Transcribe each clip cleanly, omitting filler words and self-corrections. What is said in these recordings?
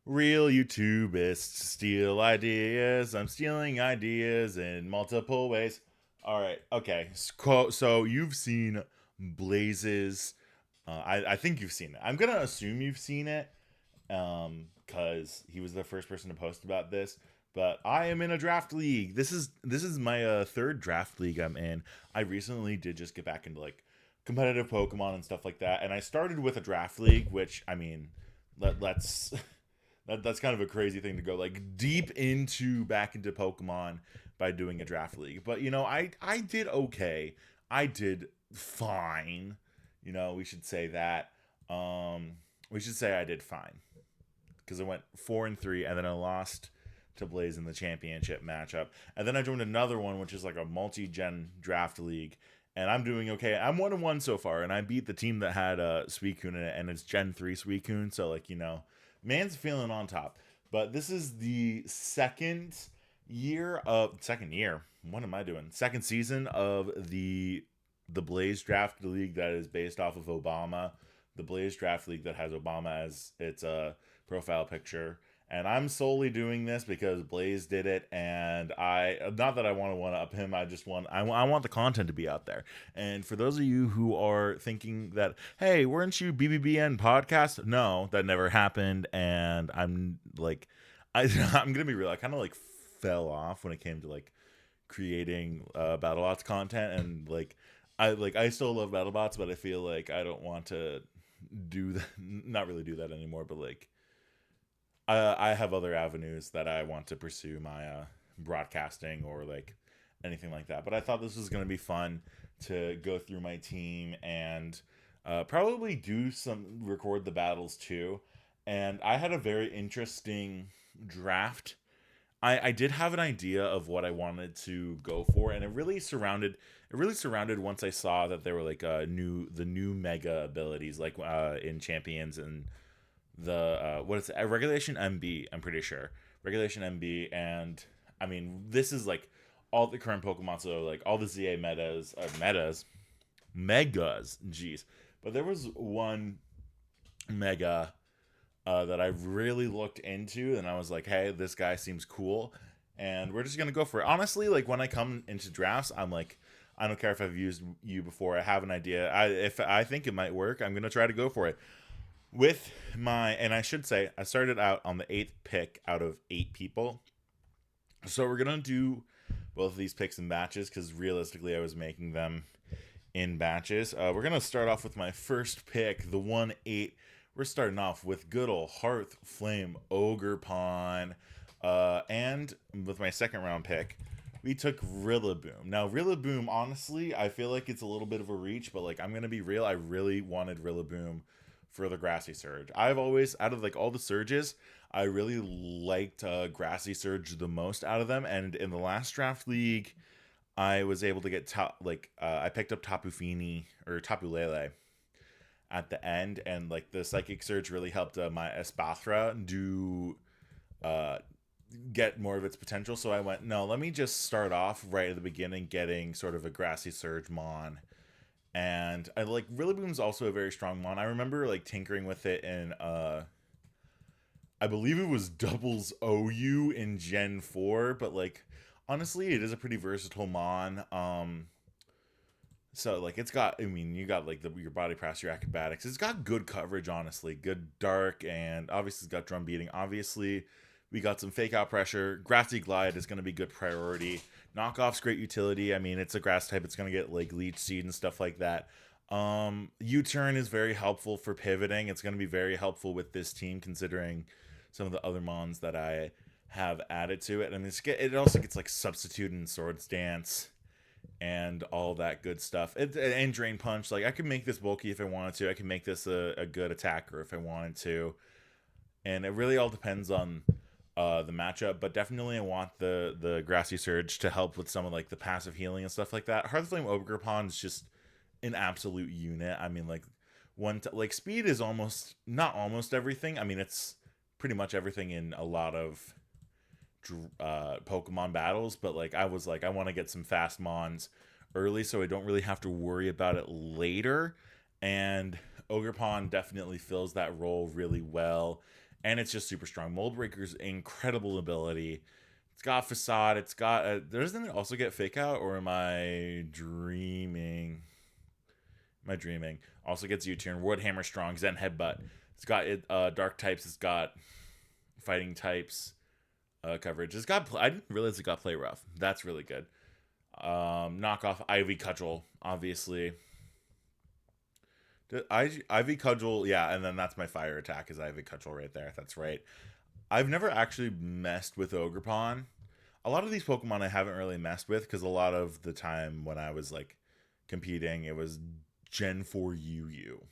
Real YouTubists steal ideas. I'm stealing ideas in multiple ways. All right. Okay. So you've seen Blaze's. I think you've seen it. I'm gonna assume you've seen it, because he was the first person to post about this. But I am in a draft league. This is my third draft league I'm in. I recently did just get back into like competitive Pokemon and stuff like that, and I started with a draft league, which I mean, let's that's kind of a crazy thing to go like deep into back into Pokemon by doing a draft league. But I did okay. I did fine. We should say that. We should say I did fine because I went 4-3, and then I lost to Blaze in the championship matchup, and then I joined another one, which is like a multi-gen draft league, and I'm doing okay. I'm 1-1 so far, and I beat the team that had Suicune in it, and it's Gen 3 Suicune, so like man's feeling on top. But this is the second year. What am I doing? Second season of the Blaze Draft League that is based off of Obama. The Blaze Draft League that has Obama as its profile picture. And I'm solely doing this because Blaze did it, and I not that I want to one up him. I want the content to be out there. And for those of you who are thinking that, hey, weren't you BBBN podcast? No, that never happened. And I'm like, I'm gonna be real. I kind of like fell off when it came to like creating BattleBots content, and I still love BattleBots, but I feel like I don't want to do that, not really do that anymore. But like I have other avenues that I want to pursue my broadcasting or like anything like that. But I thought this was going to be fun to go through my team and probably record the battles too. And I had a very interesting draft. I did have an idea of what I wanted to go for, and it really surrounded once I saw that there were like the new mega abilities like in champions and the what is it, regulation MB, I'm pretty sure. Regulation MB, and I mean this is like all the current Pokemon, so like all the ZA megas, jeez. But there was one mega that I really looked into, and I was like, hey, this guy seems cool, and we're just gonna go for it. Honestly, like when I come into drafts, I'm like, I don't care if I've used you before. I have an idea. If I think it might work, I'm gonna try to go for it. And I should say, I started out on the eighth pick out of 8 people. So we're gonna do both of these picks in batches because realistically, I was making them in batches. We're gonna start off with my first pick, the 1-8. We're starting off with good old Hearth Flame Ogre Pawn. And with my second round pick, we took Rillaboom. Now, Rillaboom, honestly, I feel like it's a little bit of a reach, but like I'm gonna be real, I really wanted Rillaboom for the Grassy Surge. I've always, out of like all the surges, I really liked Grassy Surge the most out of them. And in the last draft league, I was able to get I picked up Tapu Fini or Tapu Lele at the end, and like the Psychic Surge really helped my Espathra do uh, get more of its potential. So I went, no, let me just start off right at the beginning, getting sort of a Grassy Surge Mon. And I like Rillaboom's also a very strong Mon. I remember like tinkering with it in I believe it was doubles OU in Gen 4, but like honestly, it is a pretty versatile Mon. So like it's got, I mean, you got like your body press, your acrobatics. It's got good coverage, honestly, good dark, and obviously it's got drum beating. Obviously, we got some fake out pressure. Grassy Glide is going to be good priority. Knockoff's great utility. I mean, it's a grass type. It's going to get like leech seed and stuff like that. U-turn is very helpful for pivoting. It's going to be very helpful with this team considering some of the other mons that I have added to it. And it also gets like substitute and swords dance and all that good stuff. And drain punch. Like I could make this bulky if I wanted to. I could make this a good attacker if I wanted to. And it really all depends on the matchup. But definitely, I want the Grassy Surge to help with some of like the passive healing and stuff like that. Hearthflame Ogre Pond is just an absolute unit. I mean, like like speed is almost not almost everything. I mean, it's pretty much everything in a lot of Pokemon battles, but like I was like I want to get some fast mons early so I don't really have to worry about it later. And Ogerpon definitely fills that role really well. and it's just super strong. Mold Breaker's incredible ability. It's got Facade. It's got. Doesn't it also get Fake Out, or am I dreaming? Am I dreaming? Also gets U-turn. Wood Hammer strong. Zen Headbutt. It's got dark types. It's got fighting types coverage. It's got. I didn't realize it got Play Rough. That's really good. Knockoff Ivy Cudgel, obviously. Ivy Cudgel, yeah, and then that's my fire attack is Ivy Cudgel right there. That's right. I've never actually messed with Ogerpon. A lot of these Pokemon I haven't really messed with because a lot of the time when I was like competing, it was Gen 4 UU.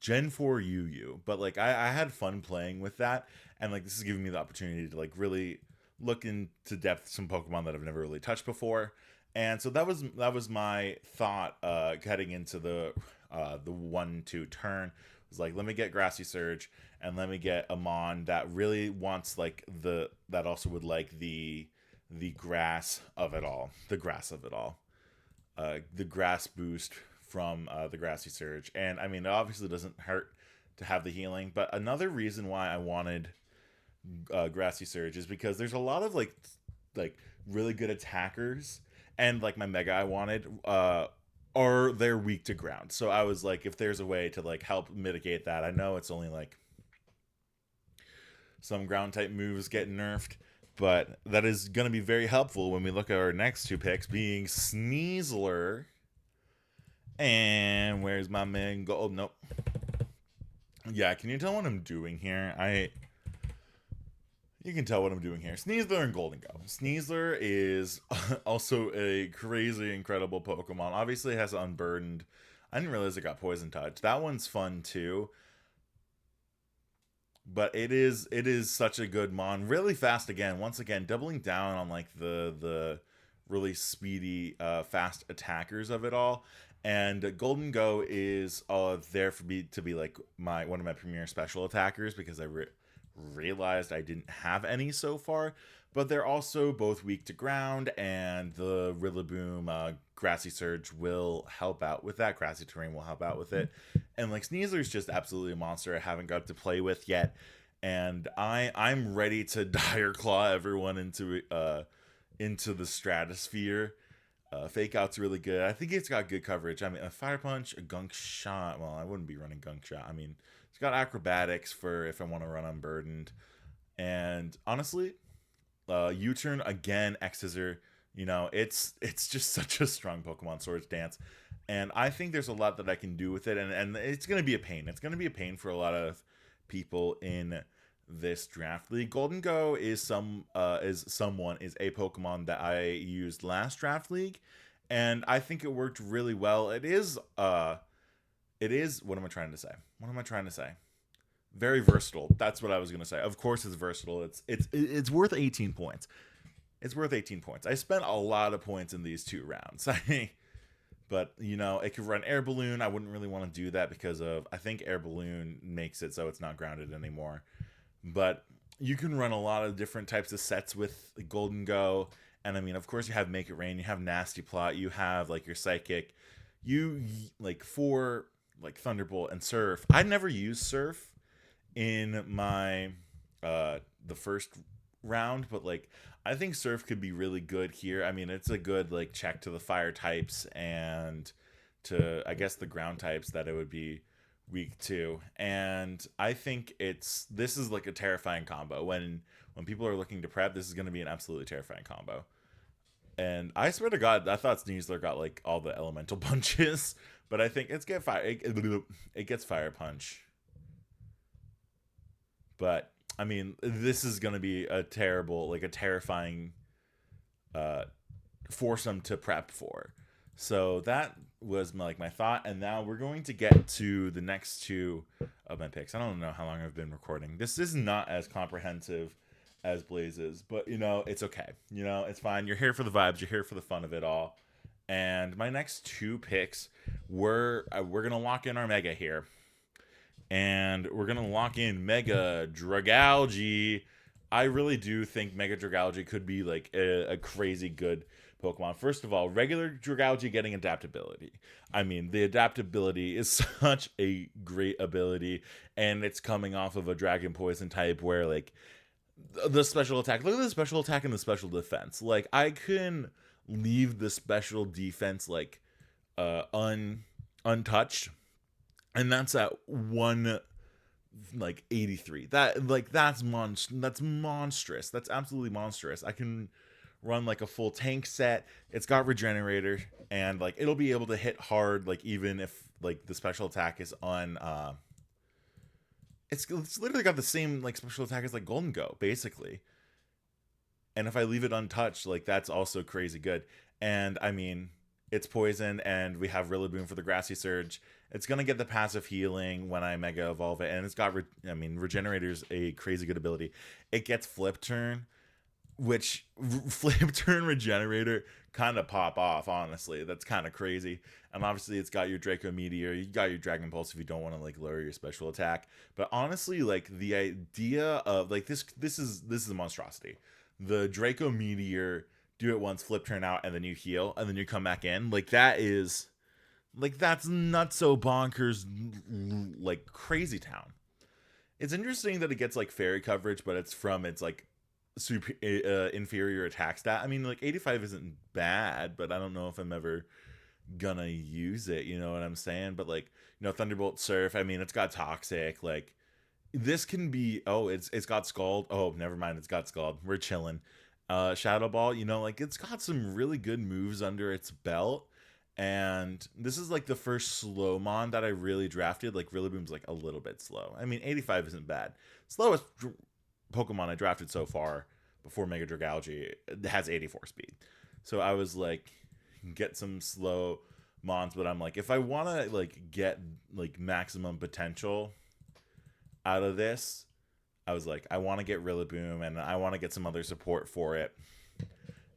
Gen 4 UU. But like I had fun playing with that, and like this is giving me the opportunity to like really look into depth some Pokemon that I've never really touched before. And so that was my thought heading into the 1-2 turn. It was like, let me get Grassy Surge and let me get a Mon that really wants like that also would like the grass of it all. The grass of it all. The grass boost from the Grassy Surge. And I mean, it obviously doesn't hurt to have the healing, but another reason why I wanted Grassy Surge is because there's a lot of like really good attackers, and like my Mega I wanted are they're weak to ground. So I was like, if there's a way to like help mitigate that, I know it's only like some ground type moves get nerfed, but that is going to be very helpful when we look at our next two picks, being Sneasler and where's my man go? Oh, nope. Yeah, can you tell what I'm doing here? You can tell what I'm doing here. Sneasler and Golden Go. Sneasler is also a crazy, incredible Pokemon. Obviously, it has Unburdened. I didn't realize it got Poison Touch. That one's fun, too. But it is such a good Mon. Really fast again. Once again, doubling down on like the really speedy, fast attackers of it all. And Golden Go is there for me to be like one of my premier special attackers because I realized I didn't have any so far, but they're also both weak to ground, and the Rillaboom Grassy Surge will help out with that. Grassy Terrain will help out with it, and like Sneasler's just absolutely a monster I haven't got to play with yet, and I'm ready to Dire Claw everyone into the stratosphere. Fake Out's really good. I think it's got good coverage. I mean, a Fire Punch, a Gunk Shot. Well, I wouldn't be running Gunk Shot. I mean, it's got Acrobatics for if I want to run Unburdened. And honestly, U-Turn again, X-Scissor. You know, it's just such a strong Pokemon Swords Dance. And I think there's a lot that I can do with it. And it's going to be a pain. It's going to be a pain for a lot of people in this draft league. Golden Go is a Pokemon that I used last draft league, and I think it worked really well. It is what am I trying to say? Very versatile. That's what I was gonna say. Of course it's versatile. It's worth 18 points. It's worth 18 points. I spent a lot of points in these 2 rounds. But, you know, it could run Air Balloon. I wouldn't really want to do that because I think Air Balloon makes it so it's not grounded anymore. But you can run a lot of different types of sets with Golden Go. And I mean, of course, you have Make It Rain, you have Nasty Plot, you have like your Psychic, you like for like Thunderbolt and Surf. I never used Surf in my the first round, but like I think Surf could be really good here. I mean, it's a good like check to the fire types and to I guess the ground types that it would be week 2, and I think this is like a terrifying combo. When people are looking to prep, this is going to be an absolutely terrifying combo. And I swear to God, I thought Sneasler got like all the elemental punches, but I think it gets Fire Punch. But I mean, this is going to be a terrifying foursome to prep for. So that was my thought, and now we're going to get to the next 2 of my picks. I don't know how long I've been recording. This is not as comprehensive as Blazes, but you know, it's okay. You know, it's fine. You're here for the vibes. You're here for the fun of it all. And my next 2 picks, we're gonna lock in our Mega here, and we're gonna lock in Mega Dragalge. I really do think Mega Dragalge could be like a crazy good Pokemon. First of all, regular Dragalge getting adaptability. I mean, the adaptability is such a great ability, and it's coming off of a Dragon Poison type where, like, the special attack. Look at the special attack and the special defense. Like, I can leave the special defense, like, untouched, and that's at one like 83. That's monstrous. That's absolutely monstrous. I can run like a full tank set. It's got regenerator, and like it'll be able to hit hard, like even if like the special attack is on it's literally got the same like special attack as like Golden Go basically. And if I leave it untouched, like that's also crazy good. And I mean, it's poison, and we have Rillaboom for the Grassy Surge. It's gonna get the passive healing when I Mega Evolve it, and it's got Regenerator's a crazy good ability. It gets Flip Turn, which Flip Turn Regenerator kind of pop off. Honestly, that's kind of crazy. And obviously, it's got your Draco Meteor. You got your Dragon Pulse if you don't want to like lower your special attack. But honestly, like the idea of like this is a monstrosity. The Draco Meteor, do it once, flip turn out, and then you heal, and then you come back in. Like that is, like that's not so bonkers, like crazy town. It's interesting that it gets like fairy coverage, but it's from its like super inferior attack stat. I mean, like 85 isn't bad, but I don't know if I'm ever gonna use it. You know what I'm saying? But like, Thunderbolt Surf. I mean, it's got Toxic. Like this can be. Oh, it's got Scald. Oh, never mind. It's got Scald. We're chilling. Shadow Ball. Like it's got some really good moves under its belt. And this is like the first slow mon that I really drafted. Like Rillaboom's like a little bit slow. I mean, 85 isn't bad. Slowest Pokemon I drafted so far before Mega Dragalge has 84 speed. So I was like, get some slow mons, but I'm like, if I want to like get like maximum potential out of this, I was like, I want to get Rillaboom and I want to get some other support for it.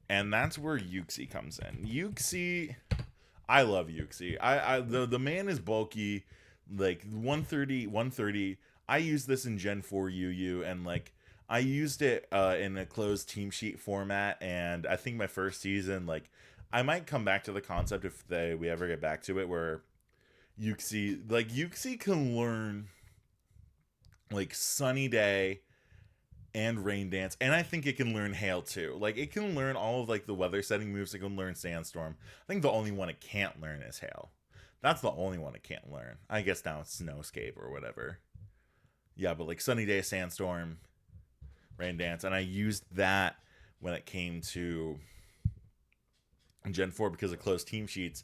And that's where Uxie comes in. Uxie, I love Uxie. The man is bulky, like 130. I used this in Gen 4 UU, and like I used it in a closed team sheet format, and I think my first season, like I might come back to the concept if we ever get back to it, where Uxie can learn like Sunny Day and Rain Dance, and I think it can learn Hail too. Like it can learn all of like the weather setting moves. It can learn Sandstorm. I think the only one it can't learn is Hail. That's the only one it can't learn. I guess now it's Snowscape or whatever. Yeah, but like Sunny Day, Sandstorm, Rain Dance, and I used that when it came to Gen 4 because of closed team sheets,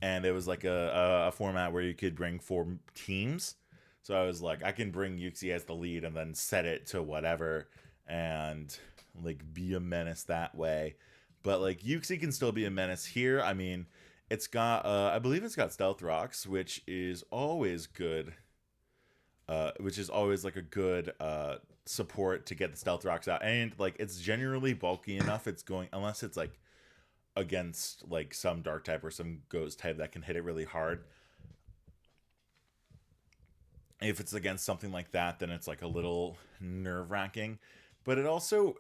and it was like a format where you could bring 4 teams. So I was like, I can bring Uxie as the lead and then set it to whatever and like be a menace that way. But like Uxie can still be a menace here. I mean, it's got I believe it's got Stealth Rocks, which is always good. Which is always like a good support to get the Stealth Rocks out. And like it's generally bulky enough. It's going, unless it's like against like some dark type or some ghost type that can hit it really hard. If it's against something like that, then it's like a little nerve-wracking. But it also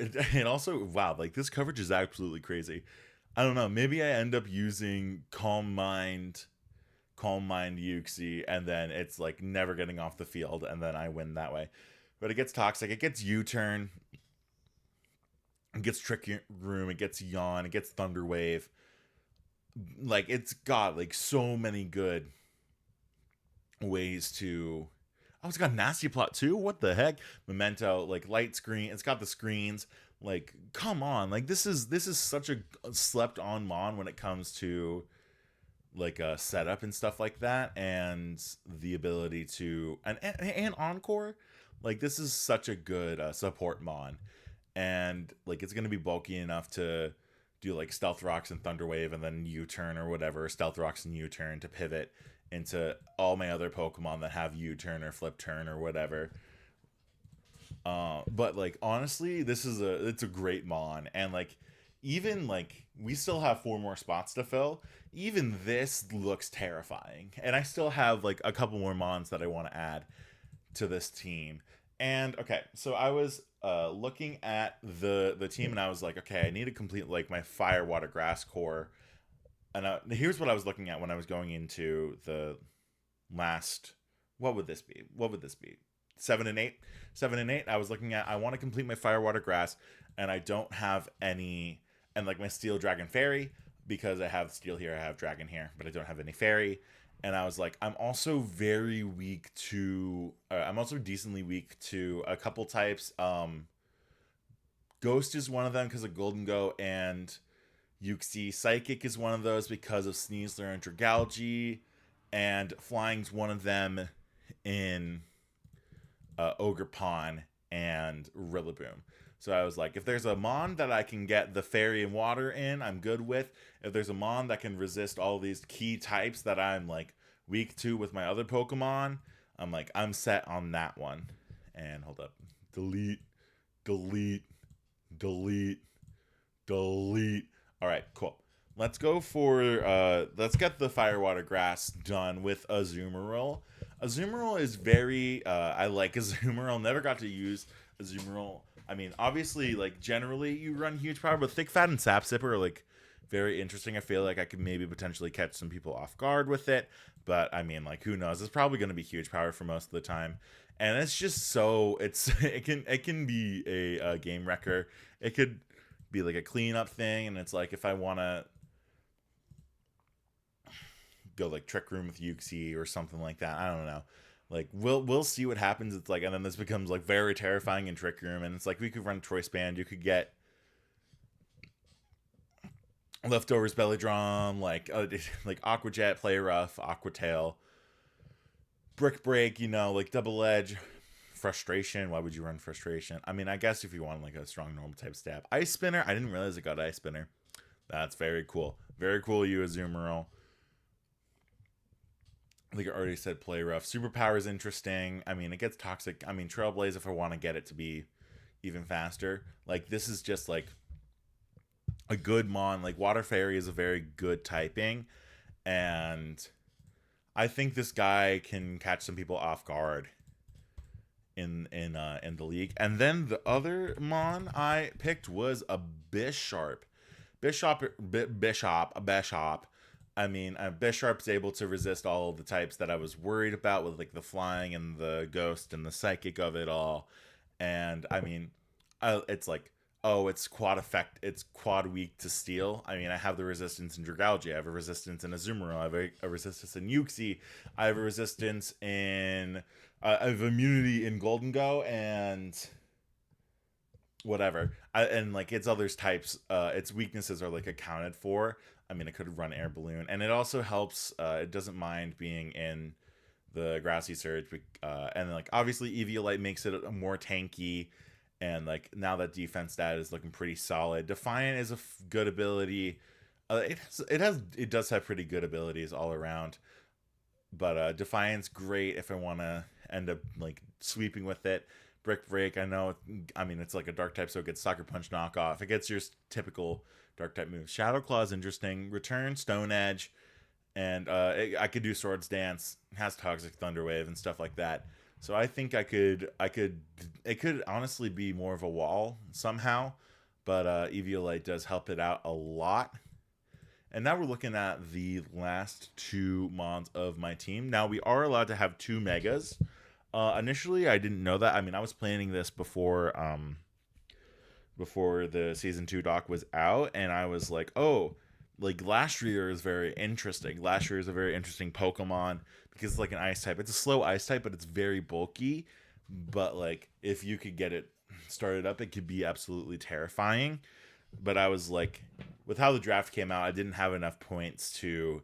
wow, like this coverage is absolutely crazy. I don't know, maybe I end up using Calm Mind Uxie, and then it's like never getting off the field, and then I win that way. But it gets Toxic, it gets U-Turn, it gets Trick Room, it gets Yawn, it gets Thunder Wave. Like it's got like so many good ways to. Oh, it's got Nasty Plot too? What the heck? Memento, like light screen. It's got the screens. Like, come on. Like this is such a slept on mon when it comes to like a setup and stuff like that, and the ability to and Encore. Like this is such a good support mon, and like it's gonna be bulky enough to do like Stealth Rocks and Thunder Wave, and then U-Turn or whatever, Stealth Rocks and U-Turn to pivot into all my other Pokemon that have U-Turn or Flip Turn or whatever. But like honestly, it's a great mon, and like even like we still have 4 more spots to fill. Even this looks terrifying, and I still have like a couple more mons that I want to add to this team. And okay, so I was looking at the team, and I was like, okay, I need to complete like my fire, water, grass core. And here's what I was looking at when I was going into the last. What would this be? What would this be? 7 and 8. 7 and 8. I was looking at. I want to complete my fire, water, grass, and I don't have any. And like my steel, dragon, fairy, because I have steel here, I have dragon here, but I don't have any fairy. And I was like, I'm also very weak to. I'm also decently weak to a couple types. Ghost is one of them because of Golden Go, and Yuxi Psychic is one of those because of Sneasler and Dragalge, and Flying's one of them in Ogre Pawn and Rillaboom. So I was like, if there's a Mon that I can get the Fairy and Water in, I'm good with. If there's a Mon that can resist all these key types that I'm like weak to with my other Pokemon, I'm like, I'm set on that one. And hold up. Delete, delete, delete, delete. All right, cool. Let's go for let's get the fire water grass done with Azumarill. Azumarill is very I like Azumarill. Never got to use Azumarill. I mean, obviously, like generally you run huge power, but Thick Fat and Sap Sipper are like very interesting. I feel like I could maybe potentially catch some people off guard with it, but I mean, like who knows? It's probably going to be huge power for most of the time, and it's just so it's it can be a game wrecker. It could be like a cleanup thing, and it's like if I want to go like Trick Room with Yuxi or something like that, I don't know. Like we'll see what happens. It's like, and then this becomes like very terrifying in Trick Room, and it's like we could run Choice Band. You could get Leftovers, Belly Drum, like Aqua Jet, Play Rough, Aqua Tail, Brick Break. Like Double Edge. Frustration. Why would you run Frustration? I mean, I guess if you want like a strong normal type stab. Ice Spinner. I didn't realize it got Ice Spinner. That's very cool. Very cool, you Azumarill. Like I already said, Play Rough. Superpower is interesting. I mean, it gets toxic. I mean, Trailblaze if I want to get it to be even faster. Like this is just like a good mon. Like Water Fairy is a very good typing, and I think this guy can catch some people off guard in the league. And then the other mon I picked was a Bisharp. Bishop. I mean, Bisharp's able to resist all of the types that I was worried about with like the flying and the ghost and the psychic of it all. And I mean, it's like, oh, it's quad effect. It's quad weak to steel. I mean, I have the resistance in Dragalge. I have a resistance in Azumarill. I have a resistance in Yuxi. I have a resistance in. I have immunity in Golden Go and whatever. And like its others types, its weaknesses are like accounted for. I mean, it could run Air Balloon, and it also helps. It doesn't mind being in the Grassy Surge, and like obviously Eviolite makes it a more tanky. And like now that defense stat is looking pretty solid. Defiant is a good ability. It does have pretty good abilities all around. But Defiant's great if I want to end up like sweeping with it. Brick Break, I know. I mean, it's like a dark type, so it gets Sucker Punch knockoff. It gets your typical dark type moves. Shadow Claw is interesting. Return, Stone Edge, and I could do Swords Dance. It has Toxic Thunder Wave and stuff like that. So I think it could honestly be more of a wall somehow, but Eviolite does help it out a lot. And now we're looking at the last two mons of my team. Now we are allowed to have two megas. Initially, I didn't know that. I mean, I was planning this before the season 2 doc was out, and I was like, oh, like Glastrier is very interesting. Glastrier is a very interesting Pokemon because it's like an ice type. It's a slow ice type, but it's very bulky. But like if you could get it started up, it could be absolutely terrifying. But I was like, with how the draft came out, I didn't have enough points to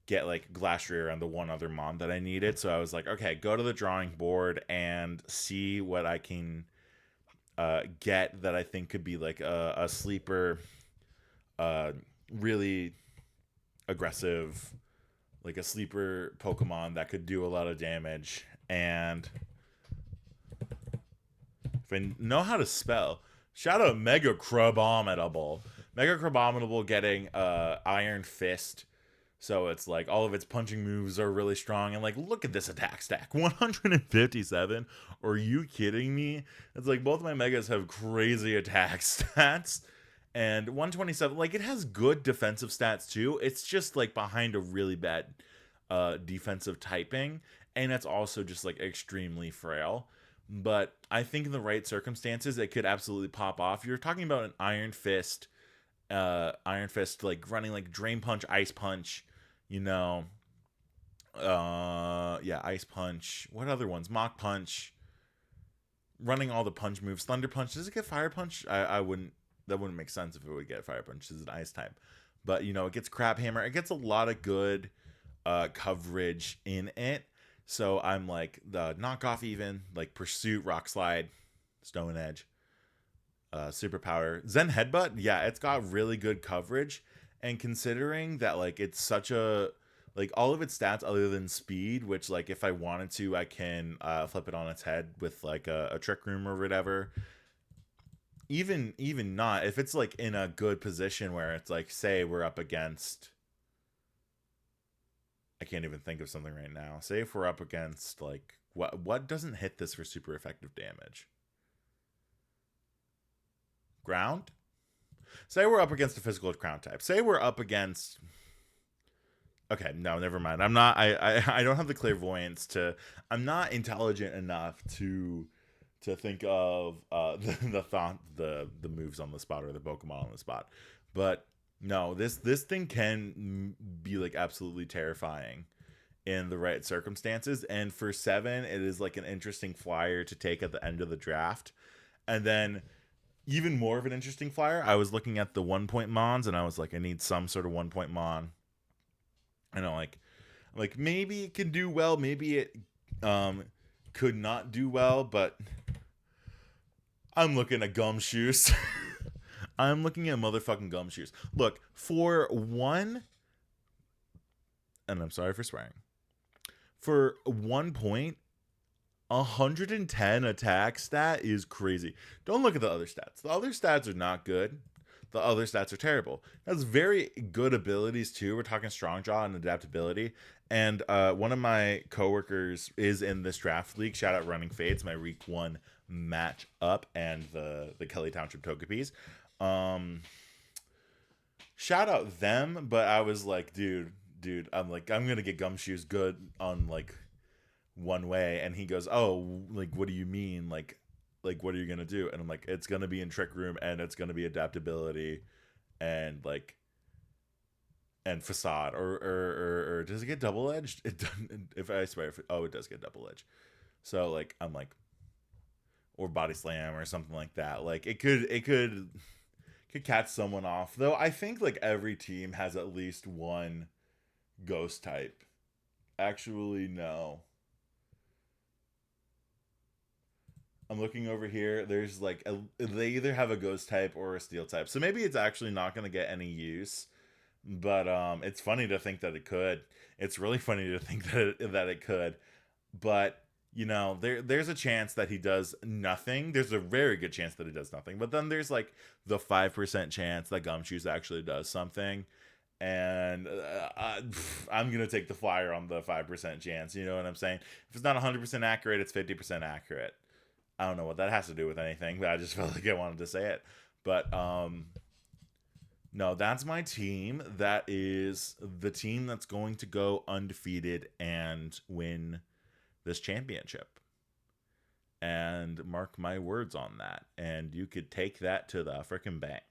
get like Glastrier and the one other mon that I needed. So I was like, okay, go to the drawing board and see what I can get that I think could be like a sleeper, really aggressive, like a sleeper Pokemon that could do a lot of damage. And if I know how to spell, shout out Mega Crabominable. Mega Crabominable getting Iron Fist So it's like all of its punching moves are really strong. And like, look at this attack stack 157. Are you kidding me? It's like both of my megas have crazy attack stats. And 127, like, it has good defensive stats too. It's just like behind a really bad defensive typing. And it's also just like extremely frail. But I think in the right circumstances, it could absolutely pop off. You're talking about an Iron Fist, like running like Drain Punch, Ice Punch, you know, yeah, Ice Punch. What other ones? Mach Punch. Running all the punch moves. Thunder Punch. Does it get Fire Punch? I wouldn't. That wouldn't make sense if it would get Fire Punch. It's an Ice type, but you know, it gets Crab Hammer. It gets a lot of good coverage in it. So I'm like the knockoff, even like Pursuit, Rock Slide, Stone Edge, Superpower, Zen Headbutt. Yeah, it's got really good coverage, and considering that like it's such a like all of its stats other than speed, which like if I wanted to, I can flip it on its head with like a Trick Room or whatever. Even not if it's like in a good position where it's like say we're up against. I can't even think of something right now. Say if we're up against like what doesn't hit this for super effective damage? Ground? Say we're up against a physical ground type. Say we're up against. Okay, no, never mind. I'm not. I don't have the clairvoyance to. I'm not intelligent enough to think of the moves on the spot or the Pokemon on the spot. But no, this thing can be like absolutely terrifying in the right circumstances. And for 7, it is like an interesting flyer to take at the end of the draft. And then even more of an interesting flyer, I was looking at the 1-point Mons and I was like, I need some sort of 1-point Mon. And I'm like maybe it can do well, maybe it could not do well, but I'm looking at Gumshoes. I'm looking at motherfucking Gumshoes. Look, for one, and I'm sorry for swearing, for 1 point, 110 attack stat is crazy. Don't look at the other stats. The other stats are not good. The other stats are terrible. It has very good abilities too. We're talking strong jaw and adaptability. And one of my coworkers is in this draft league. Shout out Running Fates, my week 1 match up, and the Kelly Township Togepi's. Shout out them, but I was like, dude, I'm gonna get Gumshoes good on like one way, and he goes, oh, like what do you mean, like what are you gonna do? And I'm like, it's gonna be in Trick Room, and it's gonna be adaptability, and like and Facade, or does it get double edged? It doesn't. If I swear, it does get double edged. So like I'm like, or Body Slam or something like that. Like it could catch someone off, though. I think like every team has at least one ghost type. Actually, no. I'm looking over here. There's like they either have a ghost type or a steel type, so maybe it's actually not going to get any use. But it's funny to think that it could. It's really funny to think that it could. But you know, there's a chance that he does nothing. There's a very good chance that he does nothing. But then there's like the 5% chance that Gumshoes actually does something. And I'm going to take the flyer on the 5% chance. You know what I'm saying? If it's not 100% accurate, it's 50% accurate. I don't know what that has to do with anything, but I just felt like I wanted to say it. But no, that's my team. That is the team that's going to go undefeated and win this championship. And mark my words on that. And you could take that to the frickin' bank.